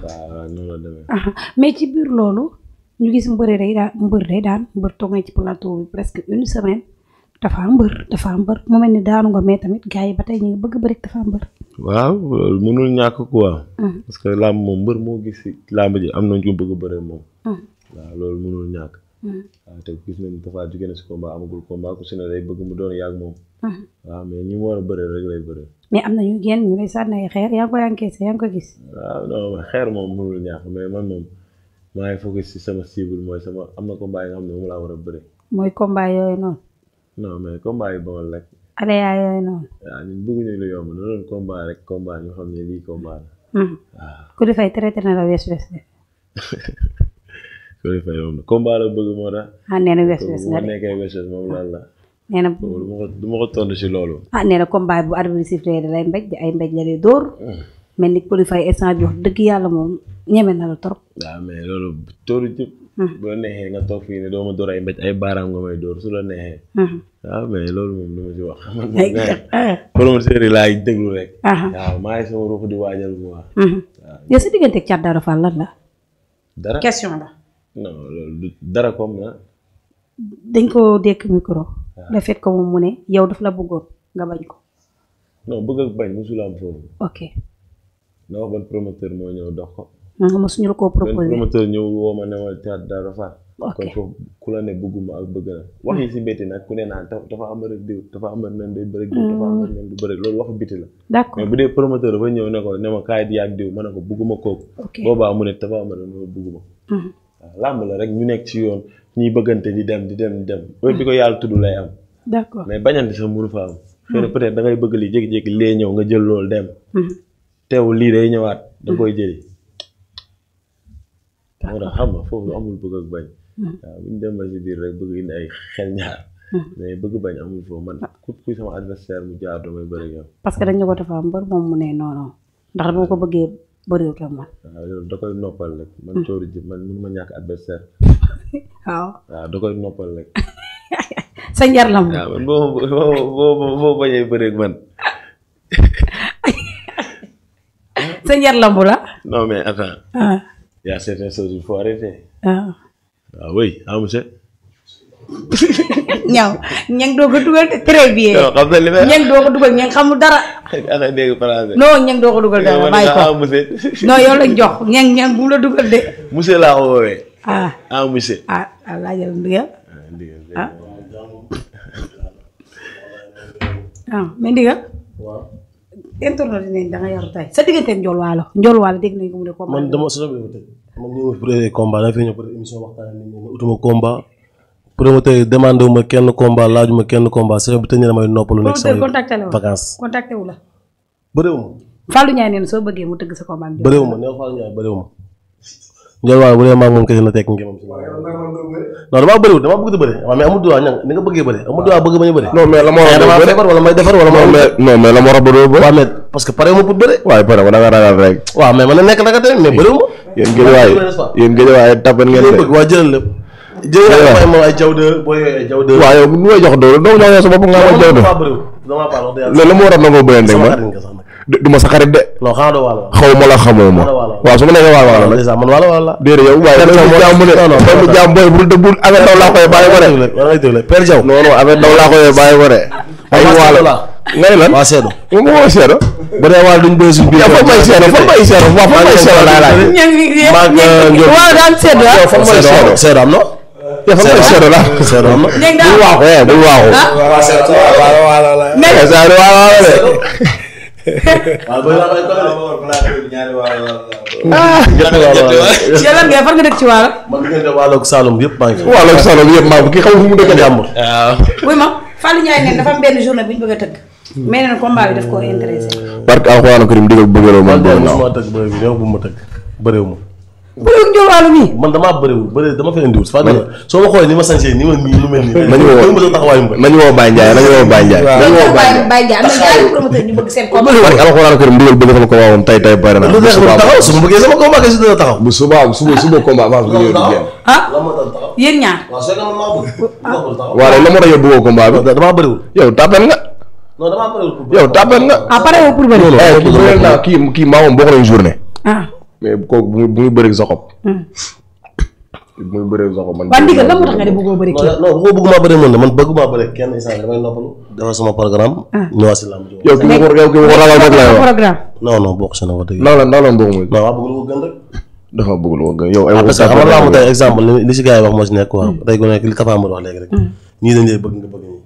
waaw noonu la demee. mais ci biir loolu ñu gis mbër day daan mbër toog na ci plateau bi presque une semaine dafa mbër mu mel ni daanu nga mais tamit gars yi ba tey ñu ngi bëgg bëri dafa mbër. waaw loolu mënul ñàkk quoi. parce que làmb moom mbër moo gis si làmb ji am nañ ko bëgg a bëre moom. waaw loolu mënul ñàkk. waaw te gis nañ dafa jóge na si combat amagul combat ku si ne day bëgg mu doon yàgg moom. waaw mais ñi mu war a bëre rek lay bëre. mais am na ñu génn ñu lay sànni ay xeer yaa ngi koy encaissé yaa ngi ko gis. waaw non xeer moom mënul ñàkk mais man moom maa ngi focus si sama cible mooy sama am na combat yi nga xam ne moom laa war a bëre. mooy combat yooyu noonu. non mais combat yi bon rek. Alea yooyu noonu. waaw ñun bëgguñu lu yomb noonu combat rek combat ñu xam ne lii combat la. waaw ku dafay traité na la West West de. ku dafay yomb combat la bëgg moo tax. nee na West West nga de bu ma nekkee West West moom lan la. nee na du ma ko tontu si loolu. nee na combat bu arbitre sifflé da lay mbéj di ay mbéj la lay dóor. mel ni ku dafay instant bi wax dëgg yàlla moom ñeme na la trop. waaw mais loolu tóoru jëpp. bu la neexee nga toog fii ne doo ma dóor ay mbéj ay baaraam nga may dóor su la neexee. waaw mais loolu moom du ma si wax. promoteur yi laay déglu rek. waaw maa ngi sama ruux di waajal bu baax. waaw yow sa diggante ak Thiat Daouda Fall lan la. dara question la. non loolu du dara comme na. dañ ko dékk micro. le fait que moom mu ne yow daf la bëggoon nga bañ ko. non bëgg ak bañ mosul am foofu. ok. na wax ban promoteur moo ñëw dox ko. mosuñu la koo proposé. benn promoteur ñëw woo ma ne ma Thiat Daouda Fall. ok kon foofu ku la ne bëgguma ak bëgg na. wax yi si mbétti nag ku ne naan dafa am rek diw dafa am nen day bëri diw dafa am nen du bëri loolu waxu biti la. d'accord mais bu dee promoteur dafa ñëw ne ma kaay di ak diw ma ne ko bëgguma kooku. ok boobaa mu ne dafa am ren ma bëgguma. waaw làmb la rek ñu nekk ci yoon ñuy bëggante di dem. heure bi ko yàlla tudd lay am. d'accord mais bañante sax mënu fa am. xëy na peut-être da ngay bëgg lii jékki-jékki lee ñëw nga jël loolu dem. teewul lii day ñëwaat da koy jëli. moo tax xam nga foofu amul bëgg ak bañ. waaw bu ñu dem ba si biir rek bëgg indi ay xel ñaar. mais bëgg bañ amul foofu man kuy sama adversaire mu jaar damay bëri yow. parce que dañu ko dafa mbër moom mu ne non ndax dama ko bëggee bëriwul ak man. waaw loolu da koy noppal rek. man cooru ji man mënu ma ñàkk adversaire. waaw da koy noppal rek. sa njar lamb. waaw man boo bañee bëri ak man. sa njar lamb la. non mais attends. y a certaines choses il faut arrêter. waaw oui monsieur. ñang doo ko dugal très bien. non xam nga li may ñang doo ko dugal ñang xamul dara. ak dégg français. non ñang doo ko dugal dara bàyyi ko monsieur. non yow lañ jox ñang bu mu la dugal de. monsieur laa ko woowee. monsieur. laajal ndigal. mais ndigal. waaw. internet dinañ da nga yor tay sa diggante Ndiol Waalo dégg nañ ko mu ne combat. man dama sa bëgg tëj man ñëw pour combat da fay ñëw pour émission waxtaan nit ñi utuma combat promoteur demandé wu ma kenn combat laajuma kenn combat saison bi tëj na damay noppalu nekk sama vacances contacté wu la bëréewu ma Fallou Ndiaye nee na soo bëggee mu tëgg sa combat ak bëréewu ma neew Fallou Ndiaye bëréewu ma Ndiol Waalo bu dee maa moom kese na tekk ngeen moom si non damaa bëriwul damaa bëgg di bëri waaw mais amul droit ñang ni nga bëggee bëri amul droit bëgg bañ a bëri non mais la ma war a damaa feebar wala may defar wala ma non mais la ma war a bëri waaw mais parce que pare ma pour bëri waaye pare ma da nga ragal rek waaw mais man na nekk naka tamit mais bëriwu ma yéen géej waaye tapen ngeen bëgg waa jëlal lépp jëlal ay moom ay jawde booy ay jawde waaw yow nu may jox doolu doo jox yow sa bopp nga ma jawde loolu la ma war a nangoo bëri rek man du ma sa xarit de non xanaa doo waalo xaw ma la xamoo ma waaw su ma nekkee waalo waalo nag man waalo waalo la déedéet yow waaye jàmm de doomu jàmm booy bul affaire daw laa koy bàyyi ko de war ngay déglu Père Diaw non non affaire daw laa koy bàyyi ko de ay waalo ngay lan waa seedo ma moo seedo bu dee waalo duñ bëri suñ biir fa may seedo waaw fa may seedo laay laaj waaw daan seedo fa may seedo seedo am na fa may seedo la seedo am na bul waaxu bul waaxu waalo waalo de waaw booy laa koy ñaari waalo lan ngay far nga dëkk ci waalo man diggante waalo ak Saloum yëpp maa ngi fi waalo ak Saloum yëpp maa ngi kii xam fu mu dëkk jàmbur waaw wuy ma Fallou Ndiaye neen dafa am benn journée bu ñu bëgg a tëgg mais nee na combat bi daf koo intéressé parce que alxuraan karim digal bëggaloo man bëgg naa ma tëgg bëri bi ñëw bu ma tëgg bëriwu ma bëriwul Ndiol Waalo mii man damaa bëriwul bëri dama fa indiwul fa soo ma xoolee ni ma sañsee ni ma nii lu mel nii nañu woo Baye Ndiaye nañu woo Baye Ndiaye nañu woo Baye Ndiaye am na ñaari promoteur ñu bëgg seen combat parce que alxuraan karim digal bëgg sama combat moom tey bare na lu tax taxaw su ma bëggee sama combat kay su dina taxaw bu suba combat avance bu ñëw di génn yéen ñaar waaw soo man maa bëgg waaw la moo tax yow bëggoo combat bi damaa bëriwul yow tàppen nga non damaa bëriwul yow tàppen nga pare woo pour bëri kii maa moom bokk nañu journée mais kooku bu muy bëreeg Zoxob. bu muy bëreeg Zoxob man. waa ndigal lan moo tax nga ne bëggoo bëri kii. non bu bëgguma bëri man bëgguma bëri kenn instant damay noppalu defal sama programme. ñëwaat si làmb ji. yow ki ko ragal rek lay wax. programme. non bokk si na wax dëgg. ndaw la bokk mooy. non waaw bëgg lu ko gën rek. dafa bëgg lu ko gën yow. parce que xam nga làmb tey exemple li si gars yi wax moo si nekk quoi tey gu nekk li Tapha Mbeur wax léegi rek. ñii dañ lay bëgg nga bëgg ñi.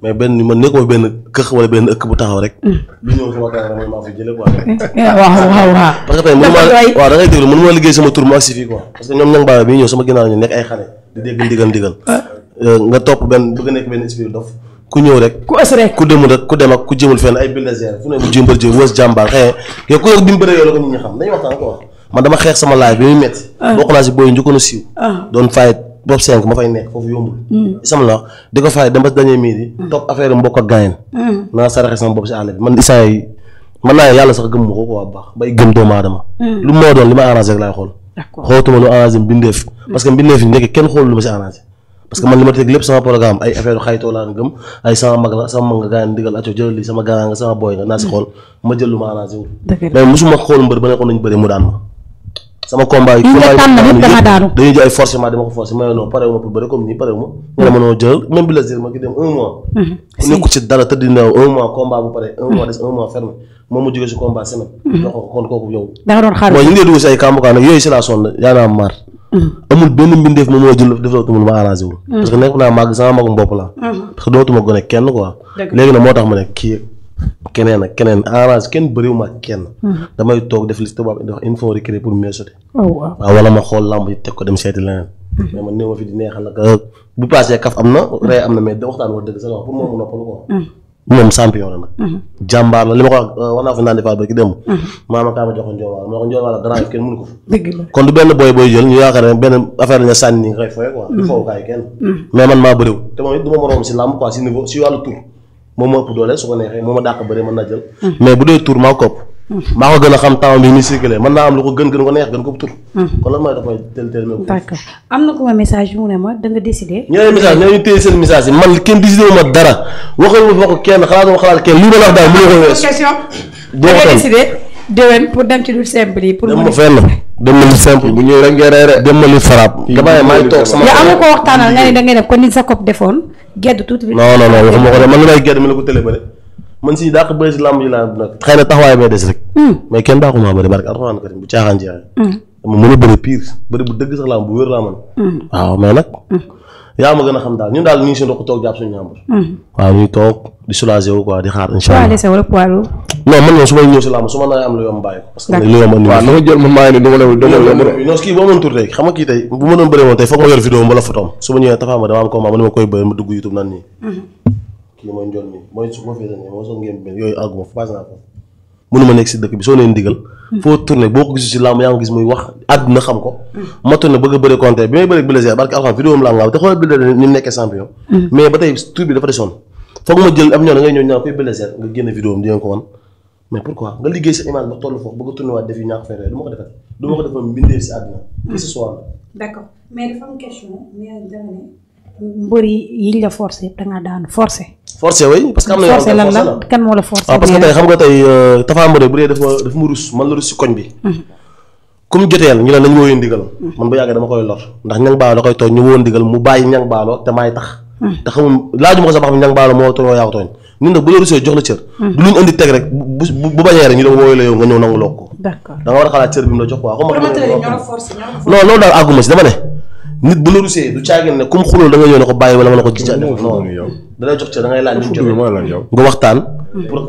mais man nekkoo benn këx wala benn ëkk bu taxaw rek. lu ñëw sama kanam rek maa fi jëlee quoi. waaw. parce que tey mënu maa da ngay déglu mënu ma liggéey sama tur mu agsi fii quoi parce que ñoom ñang baawe bi ñëw sama ginnaaw ñu nekk ay xale di dégg ndigal nga topp benn bëgg nekk benn esprit dof ku ñëw rek ku ës rek ku demul rek ku dem ak ku jëmul fenn ay bulldozer fu ne bu jëmbal jë wës jàmbaar xëy yow ku yow bi mu bëree yow la ko nit ñi xam dañuy waxtaan quoi man dama xeex sama live bi muy metti bokk naa si booy njëkkoon a siiw doon fay bopp 5 ma fay nekk foofu yombul isam la di ko fay dem ba dañuy mii di topp affaire mbokk ak gaayen naa saraxe sama bopp si àll bi man isant yi man naa yàlla sax gëm ma ko quoi bu baax bay gëm doomu aadama lu moo doon li ma arrangé rek laay xool xootuma lu arrangé mbindeef parce que mbindeef yi nekk kenn xoolu lu ma si arrangé parce que man li ma teg lépp sama programme ay affaire xaytoo laa gëm ay sama mag la sama mag nga gaayen digal acco jëlal li sama garant nga sama booy nga naa si xool ma jël lu ma arrangé wul mais musuma xool mbër ba nekkoon nañu bëri mu daan ma sama combat yi dañuy jël ay forcément dama ko forcé mais non parewu ma pour bëri comme nii parewu ma nga ne ma noo jël même bi la jël ma ki dem 1 mois ku nekku ci dara tëdd neew 1 mois combat bu pare 1 mois des 1 mois fermé moom mu jógee si combat semaine jox ko kon kooku yow mooy ñu ngi dee dugg si ay kambukaa nag yooyu si la sonn yaa naa mar amul benn mbindeef moom moo jël def la tumul ma arrangé wul parce que nekk naa màgg sama magum bopp la parce que dootuma gone kenn quoi léegi nag moo tax ma ne kii keneen ak keneen arrange kenn bëriwuma kenn damay toog def li tubaab indi wax il faut recréer pour mieux sauter waaw wala ma xool lamb yi teg ko dem seeti leneen mais man néew ma fi di neexal ak bu passé kaf am na rey am na mais da waxtaan wax dëgg sa wax pour moom mu noppalu ko moom champion la nag jàmbaar la li ma ko wax naa fa naan defaat ba ki dem maama kaa ma jox ko njoolwaal ma ko njoolwaal grand yi kenn mënu ko fa kon du benn booy jël ñu yaakaar ne benn affaire la ñu sànni ni nga koy foye quoi du fowukaay kenn mais man maa bëriw te moom it du ma moroom si lamb quoi si niveau si wàllu tur moom moo ëpp doole su ko neexee moo ma dàq bëri mën naa jël mais bu dee tur maa ko ëpp maa ko gën a xam temps bi ni circulé mën naa am lu ko gën ko neex gën ko tur kon lan mooy daf may teel mais d'accord am na ko ma message mu ne ma da nga décidé ñeneen message ñoo ñu téye seen message yi man kenn décidé wu ma dara waxal ma ko kenn xalaat kenn lii ma la wax daal mënu ko wees question da nga décidé déwén pour dem ci lu simple yi pour dem ma fenn dem ma lu simple bu ñëw rek ngay reere dem ma lu farab dama maa ngi toog sama yow am na ko waxtaanal nga ne da ngay def kon nit sa kopp defoon gedd tuuti non waxuma ko de man li may gedd mi la ko télé bëri man si dàq bëri si làmb ji laa nag xëy na taxawaay bay des rek mais kenn daaxumaa bëri barke alxuraan karim bu caaxaan jeexee dama mën a bëri pire bëri bu dëgg sax làmb bu wér laa man waaw mais nag yaa ma gën a xam daal ñun daal ñu ngi si ndox toog jàpp suñu ñàmbur waaw ñuy toog di soulager wu quoi di xaar incha allah non man moom su may ñëw si làmb su ma naa am lu yomb bàyyi ko parce que lu yomb andi waaw na ma jël man maa ngi ne non kii boo mën tur tey xam nga kii tey bu ma doon bëree woon tey foog ma yor vidéo mbala photom su ma ñëwee Tapha Mbeur dama am combat ma ne ma koy bëri ma dugg YouTube nan nii kii mooy njool mi mooy su ma feesee nii moo soog ngeen benn yooyu àgguma fa passé naa ko mënuma nekk si dëkk bi soo neen digal foo tourné boo ko gisu si làmb yaa ngi gis muy wax àdduna xam ko ma tourné bëgg a bëri compté bi may bëri Blaise barke alxam vidéo am laa ngaaw te xoolal Blaise ni mu nekkee champion mais ba tey tur bi dafa desoon foog ma jël am ñoo da ngay ñëw ñaa koy Blaise nga génne vidéo am di ko wan mais pourquoi nga liggéey sa image ba toll foofu bëgg a tourné waat def yu ñàkk fere du ma ko defati du ma ko defal mbindeef si àdduna que ce soit d'accord mais dafa am question mais dama ne mbër yi yiñ la forcé da ngaa daanu forcé oui parce que am na forcé lan la kan moo la forcé waaw parce que tey xam nga tey Tapha Mbeur bu dee dafa ma rus man la rus si koñ bi comme joteel ñu ne nañ wooyee ndigal man bu yàggee dama koy lor ndax ñang baalo da koy tooñ ñu woo ndigal mu bàyyi ñang baalo te maay tax te xamul laajuma ko sax ba xam ñang baalo moo tooñ yaa ko tooñ ñun nag bu la rusee jox la cër du luñ indi teg rek bu bañee rek ñu dem wooyu la yow nga ñëw nangu loog ko d'accord da nga war a xalaat cër bi mu la jox quoi non loolu daal àgguma si dama ne nit bu la rusee du caagin ne comme xuloo da nga ñëw ne ko bàyyi wala nga ne ko gis non da lay jox cër da ngay laaj nga waxtaan pour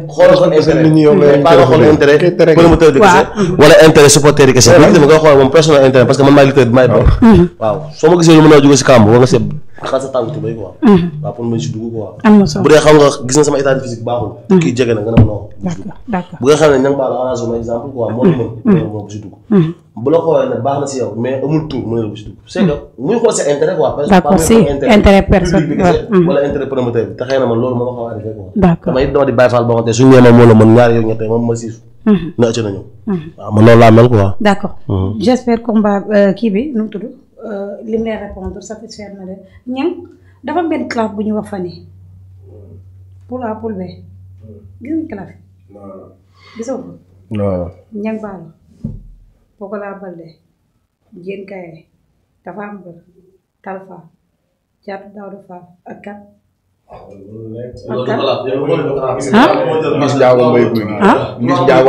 xoolal ko intérêt pas nga xool intérêt promoteur de kese wala intérêt supporter yi kese nga xool moom personnel intérêt parce que man maay lutteur bi maay bo waaw soo ma gisee lu mën a jóge si kàmb war nga seet xal sa tànk tubéy quoi waaw pour mën si dugg quoi bu dee xam nga gis na sama état de physique baaxul kii jege na nga ne ma non bu nga xam ne ña nga baal arrangé ma exemple quoi moo la mën moo bu si dugg bu la xoolee ne baax na si yow mais amul tour mu ne la bu si dugg c'est que muy xool sa intérêt quoi d'accord si intérêt personnel wala intérêt promoteur bi te xëy na man loolu moo ma xaw a arrivé quoi d'accord dama it dama di bàyyi faal boo xam te suñu nee ma moo la mën ñaari yow ñettee moom ma siisu na ëcc na ñëw waaw man loolu laa mel quoi d'accord j'espère combat kii bi nu mu tudd li mu lay répondre satisfaire na de ñang dafa am benn classe bu ñu wax fan yi pour A pour B gis nga classe gisoo ko non ñang baalo Pokola Balde Diène Kaïré Tapha Mbeur Talfa Thiatou Daouda Fall ak kan loolu ak kan la ah Miss Ndiago Mbaye Gouy Gui. Miss Ndiago